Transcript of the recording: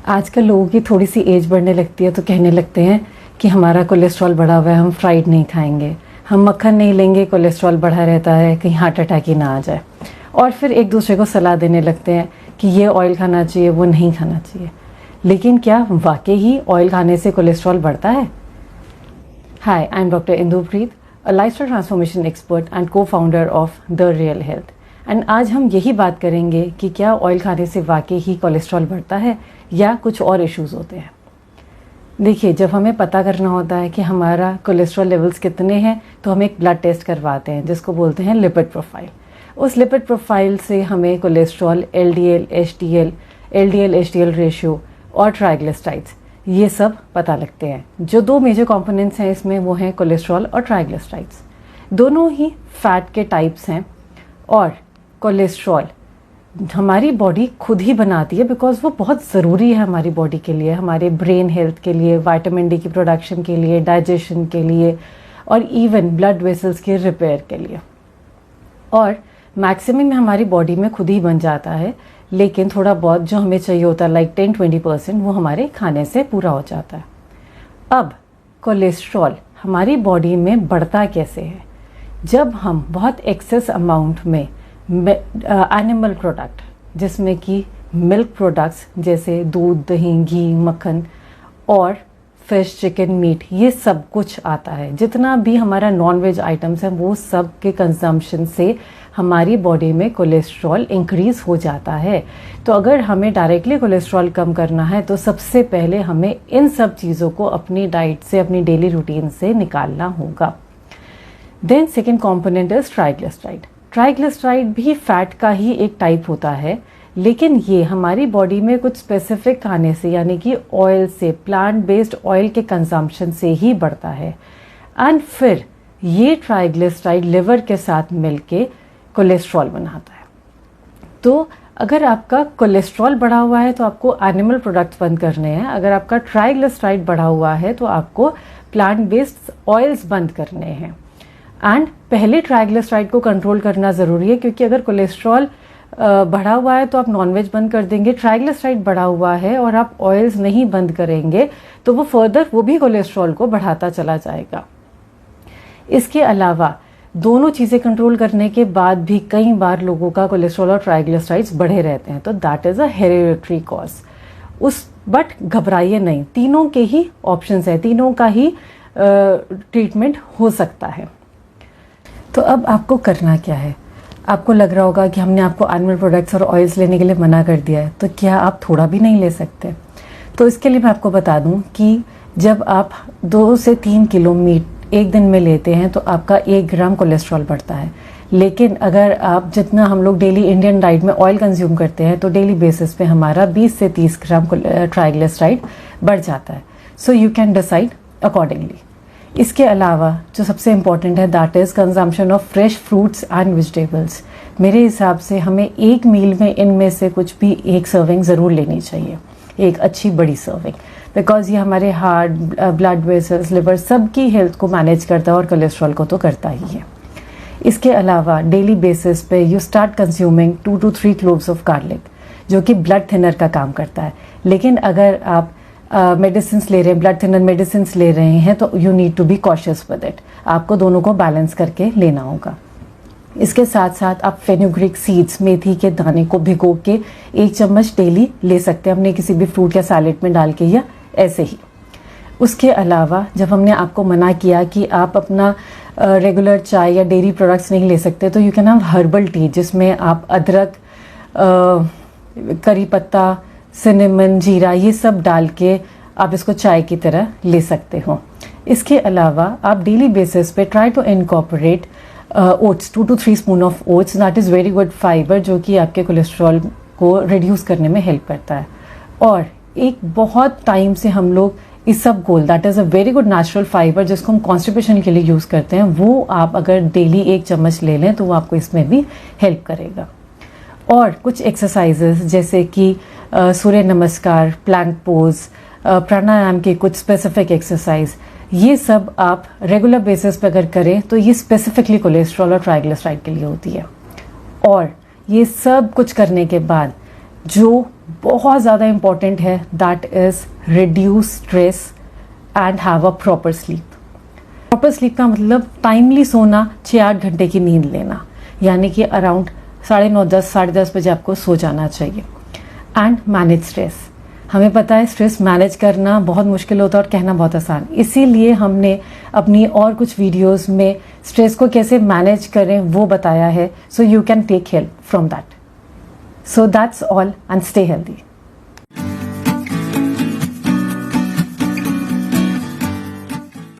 आजकल लोगों की थोड़ी सी एज बढ़ने लगती है तो कहने लगते हैं कि हमारा कोलेस्ट्रॉल बढ़ा हुआ है, हम फ्राइड नहीं खाएंगे, हम मक्खन नहीं लेंगे, कोलेस्ट्रॉल बढ़ा रहता है, कहीं हार्ट अटैक ही ना आ जाए। और फिर एक दूसरे को सलाह देने लगते हैं कि ये ऑयल खाना चाहिए, वो नहीं खाना चाहिए। लेकिन क्या वाकई ही ऑयल खाने से कोलेस्ट्रॉल बढ़ता है? Hi, I am doctor Indupreet, a lifestyle transformation expert and co founder of the real health. And आज हम यही बात करेंगे कि क्या ऑयल खाने से वाकई ही कोलेस्ट्रॉल बढ़ता है या कुछ और इश्यूज होते हैं। देखिए, जब हमें पता करना होता है कि हमारा कोलेस्ट्रॉल लेवल्स कितने हैं तो हम एक ब्लड टेस्ट करवाते हैं जिसको बोलते हैं लिपिड प्रोफाइल। उस लिपिड प्रोफाइल से हमें कोलेस्ट्रॉल, एलडीएल, एचडीएल रेशियो और ट्राइग्लिसराइड्स ये सब पता लगते हैं। जो दो मेजर कंपोनेंट्स हैं इसमें वो हैं कोलेस्ट्रॉल और ट्राइग्लिसराइड्स। दोनों ही फैट के टाइप्स हैं और कोलेस्ट्रॉल हमारी बॉडी खुद ही बनाती है बिकॉज वो बहुत ज़रूरी है हमारी बॉडी के लिए, हमारे ब्रेन हेल्थ के लिए, विटामिन डी की प्रोडक्शन के लिए, डाइजेशन के लिए और इवन ब्लड वेसल्स के रिपेयर के लिए। और मैक्सिमम हमारी बॉडी में खुद ही बन जाता है, लेकिन थोड़ा बहुत जो हमें चाहिए होता है लाइक 10-20% वो हमारे खाने से पूरा हो जाता है। अब कोलेस्ट्रॉल हमारी बॉडी में बढ़ता कैसे है? जब हम बहुत एक्सेस अमाउंट में एनिमल प्रोडक्ट जिसमें कि मिल्क प्रोडक्ट्स जैसे दूध, दही, घी, मक्खन और फिश, चिकन, मीट ये सब कुछ आता है, जितना भी हमारा नॉन वेज आइटम्स हैं वो सब के कंजम्पशन से हमारी बॉडी में कोलेस्ट्रॉल इंक्रीज हो जाता है। तो अगर हमें डायरेक्टली कोलेस्ट्रॉल कम करना है तो सबसे पहले हमें इन सब चीज़ों को अपनी डाइट से, अपनी डेली रूटीन से निकालना होगा। Then second component is triglyceride. Triglyceride भी फैट का ही एक टाइप होता है, लेकिन ये हमारी बॉडी में कुछ स्पेसिफिक खाने से यानी कि ऑयल से, प्लांट बेस्ड ऑयल के कंजम्पशन से ही बढ़ता है। एंड फिर ये ट्राइग्लिसराइड लिवर के साथ मिलके कोलेस्ट्रॉल बनाता है। तो अगर आपका कोलेस्ट्रॉल बढ़ा हुआ है तो आपको एनिमल प्रोडक्ट्स बंद करने हैं, अगर आपका ट्राइग्लिसराइड बढ़ा हुआ है तो आपको प्लांट बेस्ड ऑयल्स बंद करने हैं। एंड पहले ट्राइग्लिसराइड को कंट्रोल करना ज़रूरी है, क्योंकि अगर कोलेस्ट्रॉल बढ़ा हुआ है तो आप नॉनवेज बंद कर देंगे, ट्राइग्लिसराइड बढ़ा हुआ है और आप ऑयल्स नहीं बंद करेंगे तो वो फर्दर वो भी कोलेस्ट्रॉल को बढ़ाता चला जाएगा। इसके अलावा दोनों चीज़ें कंट्रोल करने के बाद भी कई बार लोगों का कोलेस्ट्रॉल और ट्राइग्लिसराइड्स बढ़े रहते हैं, तो that is a hereditary cause. But घबराइए नहीं, तीनों के ही ऑप्शंस हैं, तीनों का ही ट्रीटमेंट हो सकता है। तो अब आपको करना क्या है? आपको लग रहा होगा कि हमने आपको एनिमल प्रोडक्ट्स और ऑयल्स लेने के लिए मना कर दिया है, तो क्या आप थोड़ा भी नहीं ले सकते? तो इसके लिए मैं आपको बता दूं कि जब आप 2 से 3 किलो मीट एक दिन में लेते हैं तो आपका 1 ग्राम कोलेस्ट्रॉल बढ़ता है। लेकिन अगर आप जितना हम लोग डेली इंडियन डाइट में ऑयल कंज्यूम करते हैं तो डेली बेसिस पे हमारा 20 से 30 ग्राम ट्राइग्लिसराइड बढ़ जाता है। So you can decide accordingly. इसके अलावा जो सबसे इम्पॉर्टेंट है that is consumption of fresh fruits and vegetables. मेरे हिसाब से हमें एक मील में इनमें से कुछ भी एक सर्विंग ज़रूर लेनी चाहिए, एक अच्छी बड़ी सर्विंग, बिकॉज ये हमारे हार्ट, ब्लड वेसल्स, लिवर सबकी हेल्थ को मैनेज करता है और कोलेस्ट्रॉल को तो करता ही है। इसके अलावा डेली बेसिस पे you start consuming 2 to 3 cloves of garlic, जो कि ब्लड थिनर का काम करता है। लेकिन अगर आप मेडिसिन ले रहे हैं, ब्लड थिनर मेडिसिन ले रहे हैं, तो you need to be cautious with it. आपको दोनों को बैलेंस करके लेना होगा। इसके साथ साथ आप फेनुग्रीक सीड्स, मेथी के दाने को भिगो के 1 चम्मच डेली ले सकते हैं अपने किसी भी फ्रूट या सैलेड में डाल के, या ऐसे ही। उसके अलावा जब हमने आपको मना किया कि आप अपना रेगुलर चाय या डेयरी प्रोडक्ट्स नहीं ले सकते, तो you can have herbal tea जिसमें आप अदरक, करी पत्ता, सिनेमन, जीरा ये सब डाल के आप इसको चाय की तरह ले सकते हो। इसके अलावा आप डेली बेसिस पे try to incorporate oats, 2 to 3 spoon of oats, that is very good fibre, जो कि आपके कोलेस्ट्रॉल को रिड्यूस करने में हेल्प करता है। और एक बहुत टाइम से हम लोग इसबगोल, that is a very good natural fibre जिसको हम कॉन्स्टिपेशन के लिए यूज़ करते हैं, वो आप अगर डेली 1 चम्मच ले लें तो वो आपको इसमें भी हेल्प करेगा। और कुछ एक्सरसाइजेस जैसे कि सूर्य नमस्कार, प्लैंक पोज, प्राणायाम के कुछ स्पेसिफिक एक्सरसाइज, ये सब आप रेगुलर बेसिस पे अगर करें तो ये स्पेसिफिकली कोलेस्ट्रॉल और ट्राइग्लिसराइड के लिए होती है। और ये सब कुछ करने के बाद जो बहुत ज़्यादा इम्पॉर्टेंट है that is reduce stress and have a proper sleep. Proper sleep का मतलब टाइमली सोना, 6-8 घंटे की नींद लेना, यानी कि अराउंड 9:30, 10, 10:30 बजे आपको सो जाना चाहिए। And manage stress. हमें पता है स्ट्रेस मैनेज करना बहुत मुश्किल होता है और कहना बहुत आसान, इसीलिए हमने अपनी और कुछ वीडियोस में स्ट्रेस को कैसे मैनेज करें वो बताया है, so you can take help from that. So that's all and stay healthy.